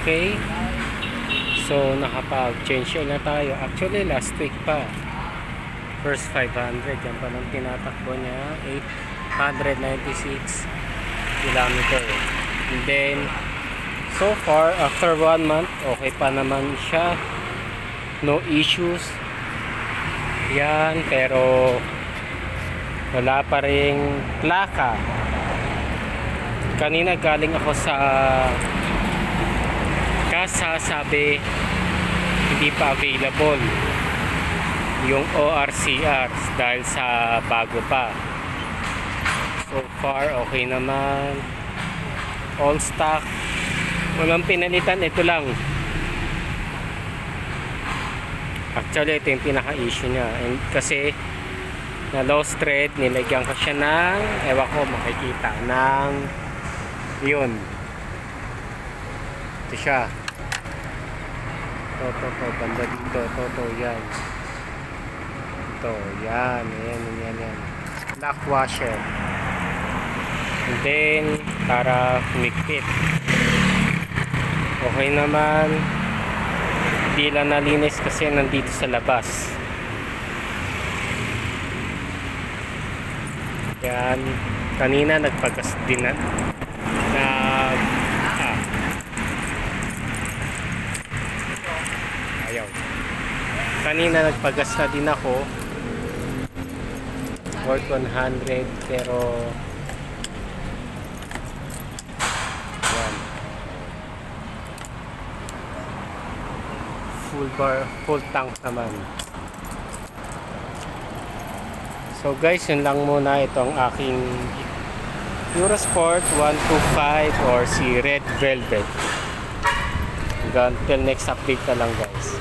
Okay. So, nakapag-change oil na tayo. Actually, last week pa. First 500. Yan pa lang tinatakbo niya. 896 kilometer. And then, so far, after 1 month, okay pa naman siya. No issues. Yan, pero wala pa ring plaka. Kanina galing ako sa kasa, sabi hindi pa available yung ORCR dahil sa bago pa. So far, okay naman. All stock. Walang pinalitan, ito lang. Actually, ito yung pinaka-issue niya. And kasi na lost thread, nilagyan ko siya ng, ewan ko, makikita, ng yun. Ito siya. Ito, banda dito. Ito, yan. Ito, yan. Yan. Lock washer. And then, para humigpit. Okay naman. Hindi lang nalinis kasi nandito sa labas. Yan. Kanina nagpagas din na ayaw. Kanina nagpagas na din ako. Worth 100 pero yan. Full tank naman. So guys, yun lang muna itong aking Eurosport 125 or si Red Velvet. Until next update na lang guys.